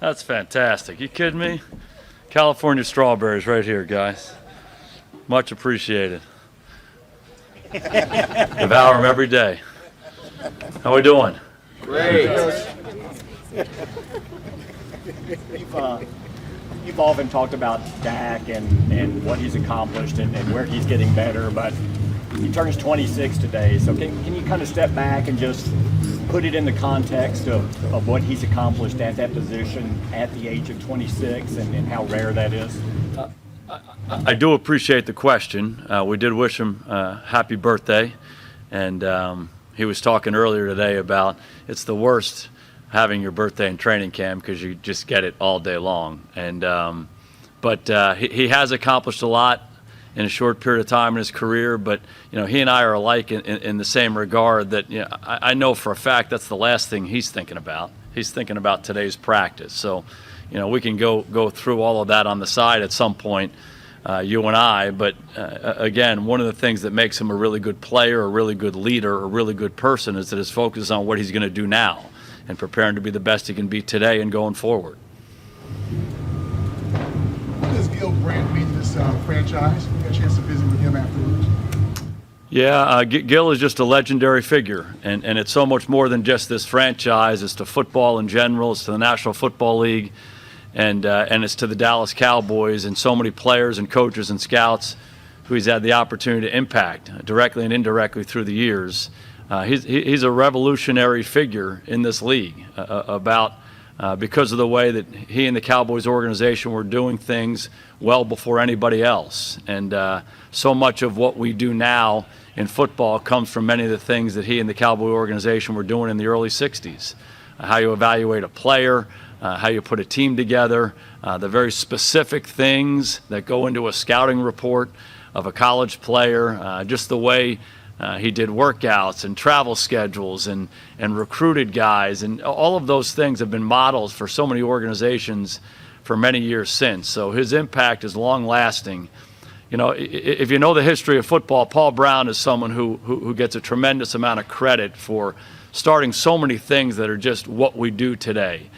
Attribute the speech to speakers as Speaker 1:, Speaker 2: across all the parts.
Speaker 1: That's fantastic. You kidding me? California strawberries right here, guys. Much appreciated. Devour them every day. How we doing?
Speaker 2: Great.
Speaker 3: You've often talked about Dak and what he's accomplished and where he's getting better, but he turns 26 today. So can you kind of step back and just put it in the context of what he's accomplished at that position at the age of 26 and how rare that is?
Speaker 1: I do appreciate the question. We did wish him happy birthday, and he was talking earlier today about it's the worst having your birthday in training camp because you just get it all day long. And but he has accomplished a lot in a short period of time in his career. But he and I are alike in the same regard that I know for a fact that's the last thing he's thinking about. He's thinking about today's practice. So we can go through all of that on the side at some point. You and I, but again, one of the things that makes him a really good player, a really good leader, a really good person is that his focus is on what he's going to do now and preparing to be the best he can be today and going forward.
Speaker 4: What does Gil Brandt mean to this franchise? We got a chance to visit with him afterwards.
Speaker 1: Yeah, Gil is just a legendary figure, and it's so much more than just this franchise. It's to football in general. It's to the National Football League. And it's to the Dallas Cowboys and so many players and coaches and scouts who he's had the opportunity to impact directly and indirectly through the years. He's a revolutionary figure in this league because of the way that he and the Cowboys organization were doing things well before anybody else. And so much of what we do now in football comes from many of the things that he and the Cowboy organization were doing in the early 60s. How you evaluate a player, how you put a team together, the very specific things that go into a scouting report of a college player, just the way he did workouts and travel schedules and recruited guys, and all of those things have been models for so many organizations for many years since. So his impact is long-lasting. If you know the history of football, Paul Brown is someone who gets a tremendous amount of credit for starting so many things that are just what we do today.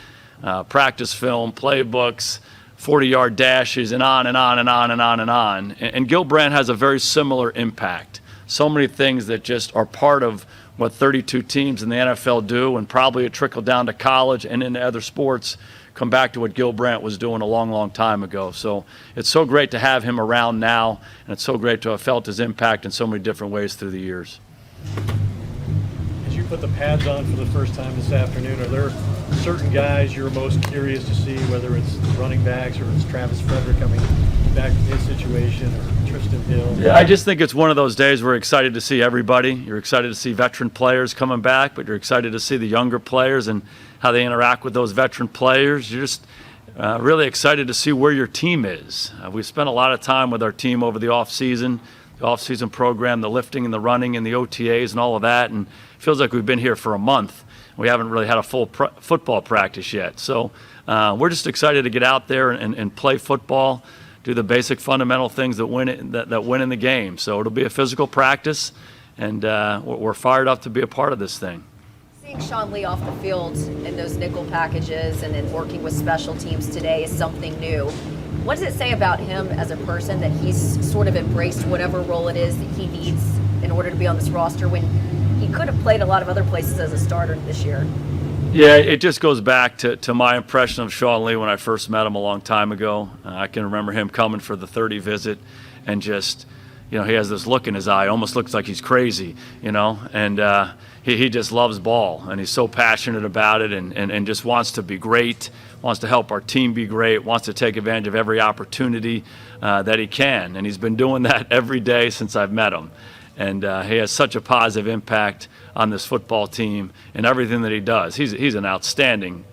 Speaker 1: Practice film, playbooks, 40-yard dashes, and on and on and on and on and on. And Gil Brandt has a very similar impact. So many things that just are part of what 32 teams in the NFL do, and probably a trickle down to college and into other sports, come back to what Gil Brandt was doing a long, long time ago. So it's so great to have him around now, and it's so great to have felt his impact in so many different ways through the years.
Speaker 5: As you put the pads on for the first time this afternoon, are there certain guys you're most curious to see, whether it's running backs or it's Travis Frederick coming back from his situation or Tristan Hill?
Speaker 1: Yeah, I just think it's one of those days where you're excited to see everybody. You're excited to see veteran players coming back, but you're excited to see the younger players and how they interact with those veteran players. You're just really excited to see where your team is. We've spent a lot of time with our team over the offseason program, the lifting and the running and the OTAs and all of that, and it feels like we've been here for a month. We haven't really had a full football practice yet. So we're just excited to get out there and play football, do the basic fundamental things that win in the game. So it'll be a physical practice, and we're fired up to be a part of this thing.
Speaker 6: Seeing Sean Lee off the field in those nickel packages and in working with special teams today is something new. What does it say about him as a person that he's sort of embraced whatever role it is that he needs in order to be on this roster when he could have played a lot of other places as a starter this year?
Speaker 1: Yeah, it just goes back to my impression of Sean Lee when I first met him a long time ago. I can remember him coming for the 30 visit and just, he has this look in his eye, almost looks like he's crazy, and he just loves ball, and he's so passionate about it and just wants to be great, wants to help our team be great, wants to take advantage of every opportunity that he can, and he's been doing that every day since I've met him. And he has such a positive impact on this football team and everything that he does. He's an outstanding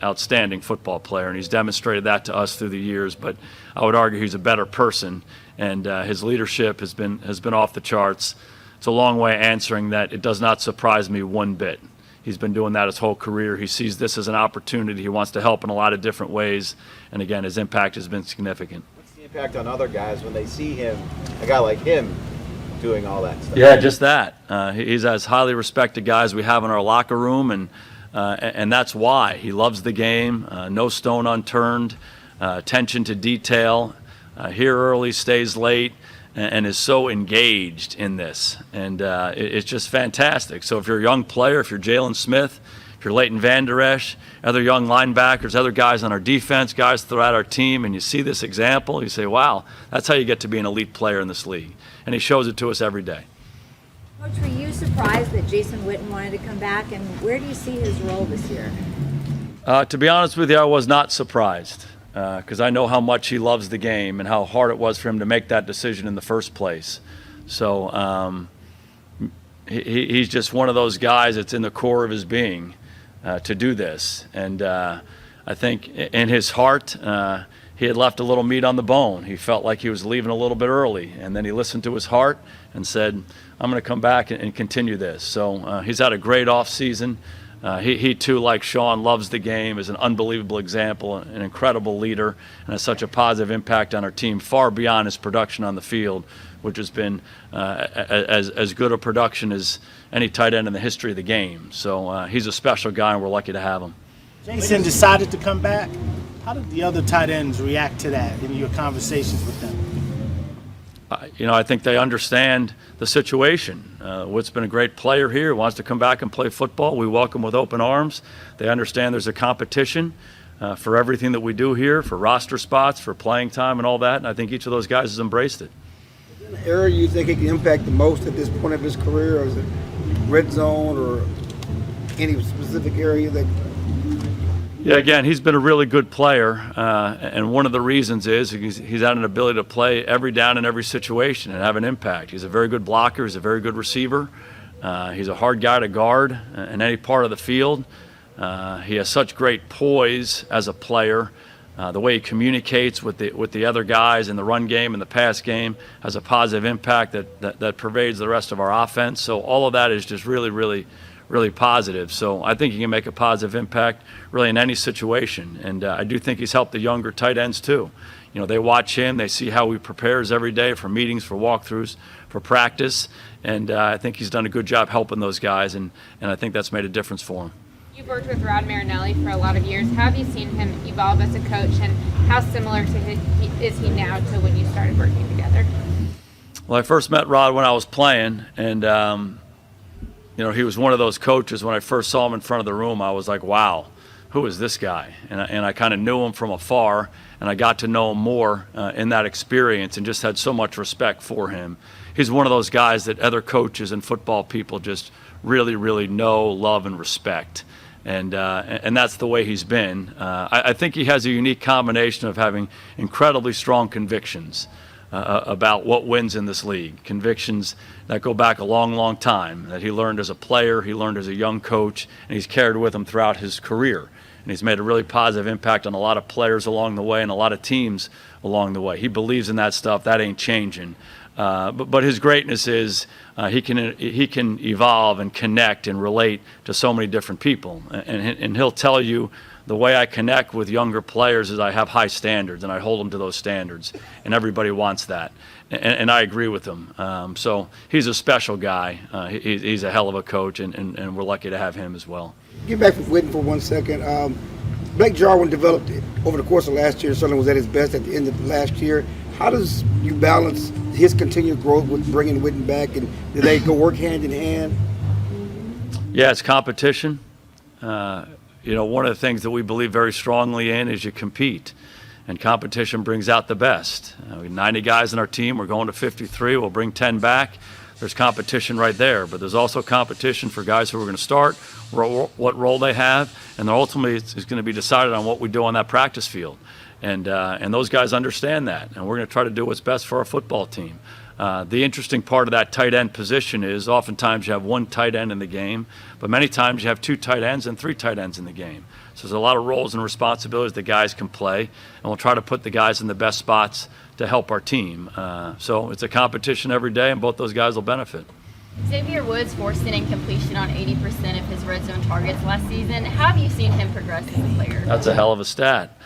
Speaker 1: football player, and he's demonstrated that to us through the years. But I would argue he's a better person, and his leadership has been off the charts. It's a long way answering that. It does not surprise me one bit. He's been doing that his whole career. He sees this as an opportunity. He wants to help in a lot of different ways. And again, his impact has been significant.
Speaker 2: What's the impact on other guys when they see him, a guy like him, doing all that stuff?
Speaker 1: Yeah, just that. He's as highly respected guy as we have in our locker room, and And that's why he loves the game, no stone unturned, attention to detail, here early, stays late, and is so engaged in this. And it's just fantastic. So if you're a young player, if you're Jalen Smith, if you're Leighton Vander Esch, other young linebackers, other guys on our defense, guys throughout our team, and you see this example, you say, wow, that's how you get to be an elite player in this league. And he shows it to us every day.
Speaker 7: Coach, were you surprised that Jason Witten wanted to come back, and where do you see his role this year?
Speaker 1: To be honest with you, I was not surprised because I know how much he loves the game and how hard it was for him to make that decision in the first place. So he's just one of those guys that's in the core of his being to do this. And I think in his heart, he had left a little meat on the bone. He felt like he was leaving a little bit early, and then he listened to his heart and said, I'm going to come back and continue this. So he's had a great off season. He too, like Sean, loves the game, is an unbelievable example, an incredible leader, and has such a positive impact on our team, far beyond his production on the field, which has been as good a production as any tight end in the history of the game. So he's a special guy, and we're lucky to have him.
Speaker 8: Jason decided to come back. How did the other tight ends react to that in your conversations with them?
Speaker 1: I think they understand the situation. Witt's been a great player here, wants to come back and play football. We welcome with open arms. They understand there's a competition for everything that we do here, for roster spots, for playing time and all that, and I think each of those guys has embraced it.
Speaker 9: An area you think it can impact the most at this point of his career, or is it red zone or any specific area that?
Speaker 1: Yeah, again, he's been a really good player, and one of the reasons is he's had an ability to play every down in every situation and have an impact. He's a very good blocker. He's a very good receiver. He's a hard guy to guard in any part of the field. He has such great poise as a player. The way he communicates with the other guys in the run game and the pass game has a positive impact that pervades the rest of our offense. So all of that is just really positive. So I think he can make a positive impact really in any situation. And I do think he's helped the younger tight ends too. They watch him, they see how he prepares every day for meetings, for walkthroughs, for practice. And I think he's done a good job helping those guys, and I think that's made a difference for him.
Speaker 10: You've worked with Rod Marinelli for a lot of years. How have you seen him evolve as a coach, and how similar is he now to when you started working together?
Speaker 1: Well, I first met Rod when I was playing, and he was one of those coaches. When I first saw him in front of the room, I was like, wow, who is this guy? And I kind of knew him from afar, and I got to know him more in that experience and just had so much respect for him. He's one of those guys that other coaches and football people just really know, love, and respect. And that's the way he's been. I think he has a unique combination of having incredibly strong convictions about what wins in this league, convictions that go back a long time, that he learned as a player, he learned as a young coach, and he's carried with him throughout his career. And he's made a really positive impact on a lot of players along the way and a lot of teams along the way. He believes in that stuff. That ain't changing. But his greatness is he can evolve and connect and relate to so many different people. And he'll tell you, the way I connect with younger players is I have high standards, and I hold them to those standards, and everybody wants that. And I agree with him. So he's a special guy. He's a hell of a coach, and we're lucky to have him as well.
Speaker 9: Get back to Witten for 1 second. Blake Jarwin developed it over the course of last year, certainly was at his best at the end of last year. How does you balance his continued growth with bringing Witten back, and do they go work hand in hand?
Speaker 1: Yeah, it's competition. One of the things that we believe very strongly in is you compete, and competition brings out the best. We have 90 guys in our team. We're going to 53. We'll bring 10 back. There's competition right there, but there's also competition for guys who are going to start, what role they have, and ultimately it's going to be decided on what we do on that practice field. And those guys understand that, and we're going to try to do what's best for our football team. The interesting part of that tight end position is oftentimes you have one tight end in the game, but many times you have two tight ends and three tight ends in the game. So there's a lot of roles and responsibilities that guys can play, and we'll try to put the guys in the best spots to help our team. So it's a competition every day, and both those guys will benefit.
Speaker 11: Xavier Woods forced an incompletion on 80% of his red zone targets last season. How have you seen him progress as a player?
Speaker 1: That's a hell of a stat.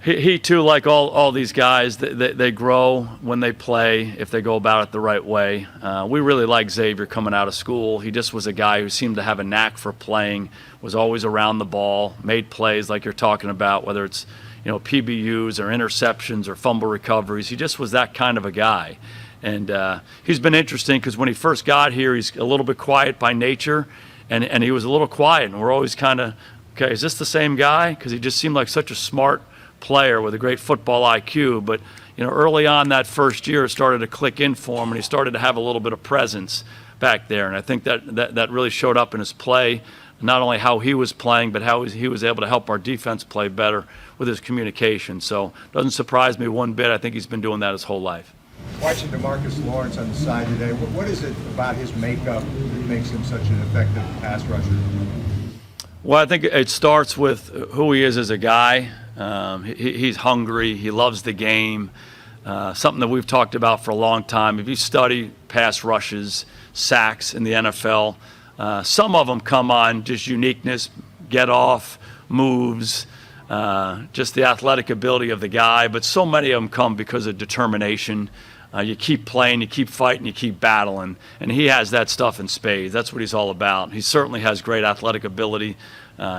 Speaker 1: He too, like all these guys, they grow when they play if they go about it the right way. We really like Xavier coming out of school. He just was a guy who seemed to have a knack for playing, was always around the ball, made plays like you're talking about, whether it's PBUs or interceptions or fumble recoveries. He just was that kind of a guy. And he's been interesting because when he first got here, he's a little bit quiet by nature, and he was a little quiet. And we're always kind of, okay, is this the same guy? Because he just seemed like such a smart player with a great football IQ, but early on that first year it started to click in for him, and he started to have a little bit of presence back there, and I think that really showed up in his play, not only how he was playing, but how he was able to help our defense play better with his communication. So it doesn't surprise me one bit. I think he's been doing that his whole life.
Speaker 12: Watching DeMarcus Lawrence on the side today, what is it about his makeup that makes him such an effective pass rusher?
Speaker 1: Well, I think it starts with who he is as a guy. He's hungry. He loves the game. Something that we've talked about for a long time. If you study pass rushes, sacks in the NFL, some of them come on just uniqueness, get off, moves, just the athletic ability of the guy. But so many of them come because of determination. You keep playing, you keep fighting, you keep battling. And he has that stuff in spades. That's what he's all about. He certainly has great athletic ability.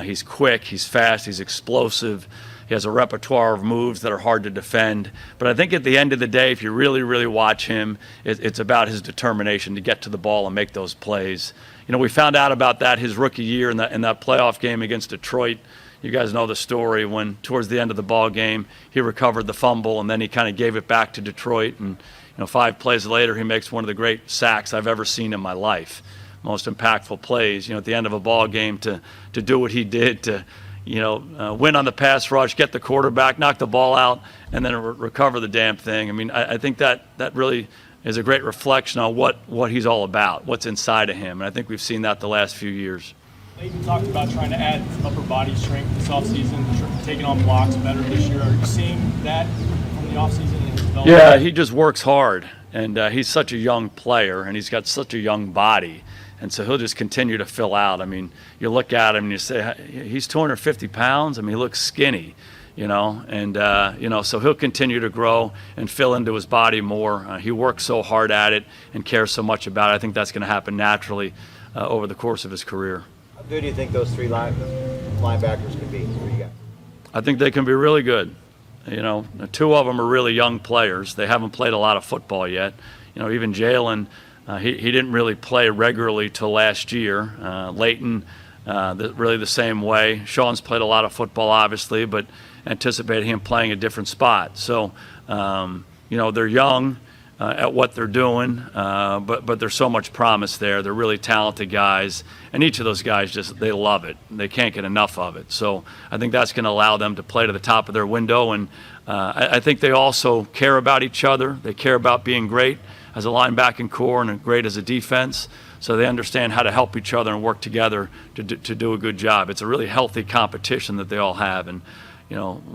Speaker 1: He's quick, he's fast, he's explosive. He has a repertoire of moves that are hard to defend. But I think at the end of the day, if you really, really watch him, it's about his determination to get to the ball and make those plays. We found out about that his rookie year in that playoff game against Detroit. You guys know the story when towards the end of the ball game, he recovered the fumble and then he kind of gave it back to Detroit. And 5 plays later, he makes one of the great sacks I've ever seen in my life. Most impactful plays, at the end of a ball game to do what he did, to win on the pass rush, get the quarterback, knock the ball out, and then recover the damn thing. I mean, I think that really is a great reflection on what he's all about, what's inside of him. And I think we've seen that the last few years.
Speaker 3: Leighton talked about trying to add upper body strength this offseason, taking on blocks better this year. Are you seeing that from the offseason in his development?
Speaker 1: Yeah, he just works hard. And he's such a young player, and he's got such a young body. And so he'll just continue to fill out. I mean, you look at him and you say, he's 250 pounds. I mean, he looks skinny, and, so he'll continue to grow and fill into his body more. He works so hard at it and cares so much about it. I think that's going to happen naturally over the course of his career.
Speaker 2: How good do you think those 3 linebackers can be? What do you got?
Speaker 1: I think they can be really good. 2 of them are really young players. They haven't played a lot of football yet. Even Jalen, he didn't really play regularly till last year. Leighton, really the same way. Sean's played a lot of football, obviously, but anticipated him playing a different spot. So, they're young at what they're doing, but there's so much promise there. They're really talented guys, and each of those guys they love it. They can't get enough of it. So I think that's going to allow them to play to the top of their window, and I think they also care about each other. They care about being great as a linebacking core and great as a defense. So they understand how to help each other and work together to do a good job. It's a really healthy competition that they all have. And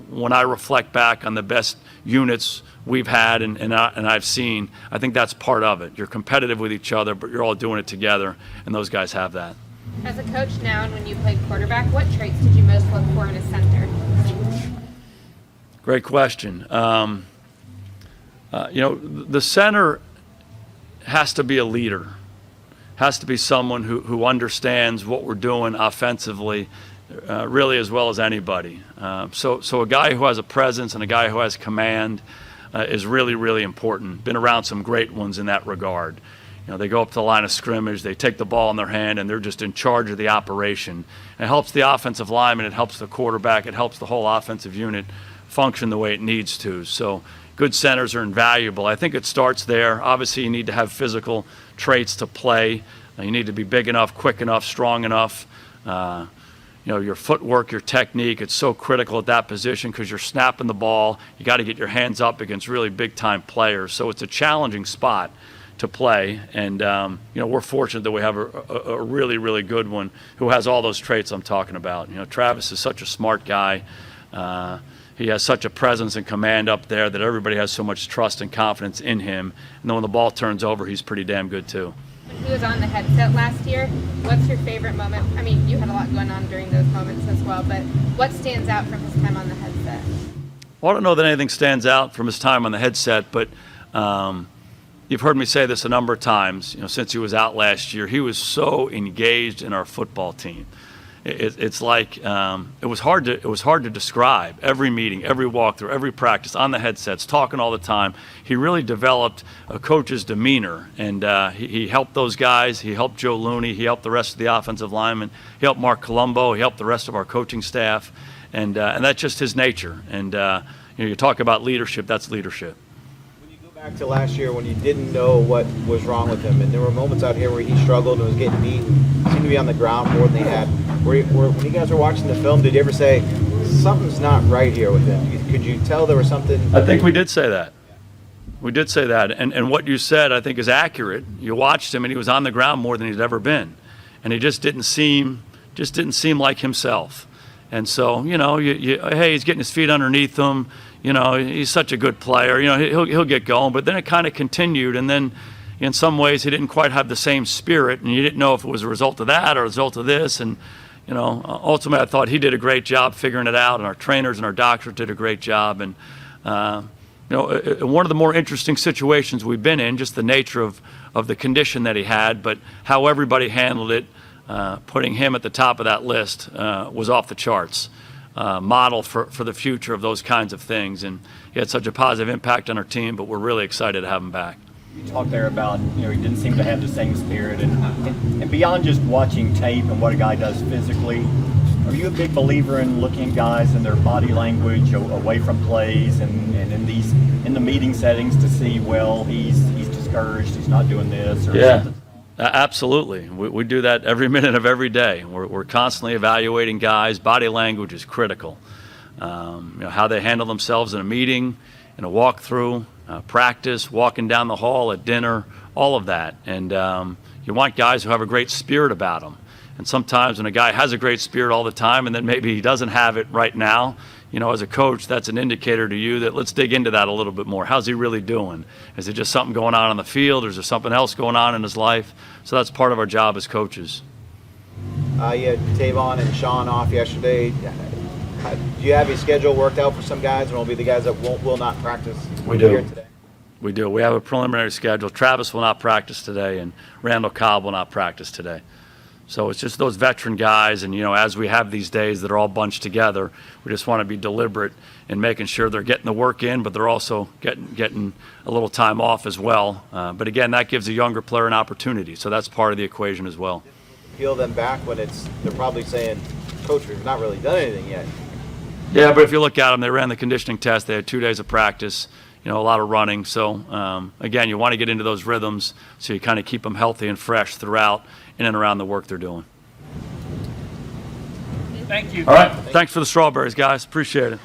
Speaker 1: when I reflect back on the best units we've had and I've seen, I think that's part of it. You're competitive with each other, but you're all doing it together, and those guys have that.
Speaker 10: As a coach now, and when you played quarterback, what traits did you most look for in a center?
Speaker 1: Great question. The center has to be a leader, has to be someone who understands what we're doing offensively really as well as anybody. So a guy who has a presence and a guy who has command is really, really important. Been around some great ones in that regard. They go up to the line of scrimmage, they take the ball in their hand, and they're just in charge of the operation. It helps the offensive lineman, it helps the quarterback, it helps the whole offensive unit function the way it needs to. So good centers are invaluable. I think it starts there. Obviously, you need to have physical traits to play. You need to be big enough, quick enough, strong enough. Your footwork, your technique, it's so critical at that position because you're snapping the ball. You got to get your hands up against really big-time players. So it's a challenging spot to play. And, we're fortunate that we have a really, really good one who has all those traits I'm talking about. Travis is such a smart guy. He has such a presence and command up there that everybody has so much trust and confidence in him. And then when the ball turns over, he's pretty damn good too.
Speaker 10: When he was on the headset last year, what's your favorite moment? I mean, you had a lot going on during those moments as well, but what stands out from his time on the headset?
Speaker 1: Well, I don't know that anything stands out from his time on the headset, but you've heard me say this a number of times. Since he was out last year, he was so engaged in our football team. It's like it was hard to describe. Every meeting, every walkthrough, every practice, on the headsets, talking all the time. He really developed a coach's demeanor, and he helped those guys. He helped Joe Looney. He helped the rest of the offensive linemen. He helped Mark Colombo. He helped the rest of our coaching staff, and that's just his nature. And you talk about leadership. That's leadership.
Speaker 2: Back to last year when you didn't know what was wrong with him, and there were moments out here where he struggled and was getting beat and seemed to be on the ground more than he had. When you guys were watching the film, did you ever say, something's not right here with him? Could you tell there was something?
Speaker 1: I think we did say that. We did say that. And what you said, I think, is accurate. You watched him, and he was on the ground more than he'd ever been. And he just didn't seem like himself. And so, hey, he's getting his feet underneath him. He's such a good player. He'll get going. But then it kind of continued, and then in some ways he didn't quite have the same spirit, and you didn't know if it was a result of that or a result of this. And ultimately, I thought he did a great job figuring it out, and our trainers and our doctors did a great job. And one of the more interesting situations we've been in, just the nature of the condition that he had, but how everybody handled it, putting him at the top of that list was off the charts. Model for the future of those kinds of things, and he had such a positive impact on our team, but we're really excited to have him back.
Speaker 3: You talked there about, he didn't seem to have the same spirit, and beyond just watching tape and what a guy does physically, are you a big believer in looking at guys and their body language away from plays and in the meeting settings to see, well, he's discouraged, he's not doing this, or something?
Speaker 1: Absolutely. We do that every minute of every day. We're constantly evaluating guys. Body language is critical. How they handle themselves in a meeting, in a walkthrough, practice, walking down the hall at dinner, all of that. And you want guys who have a great spirit about them. And sometimes when a guy has a great spirit all the time and then maybe he doesn't have it right now, as a coach, that's an indicator to you that let's dig into that a little bit more. How's he really doing? Is it just something going on the field, or is there something else going on in his life? So that's part of our job as coaches.
Speaker 2: You had Tavon and Sean off yesterday. Do you have your schedule worked out for some guys, and will be the guys that will not practice here today?
Speaker 1: We do. We have a preliminary schedule. Travis will not practice today, and Randall Cobb will not practice today. So it's just those veteran guys, and as we have these days that are all bunched together, we just want to be deliberate in making sure they're getting the work in, but they're also getting a little time off as well. But again, that gives a younger player an opportunity, so that's part of the equation as well.
Speaker 2: Peel them back when they're probably saying, Coach, we've not really done anything yet.
Speaker 1: Yeah, but if you look at them, they ran the conditioning test. They had 2 days of practice, a lot of running. So again, you want to get into those rhythms so you kind of keep them healthy and fresh throughout in and around the work they're doing.
Speaker 8: Thank you.
Speaker 1: All right. Thanks for the strawberries, guys. Appreciate it.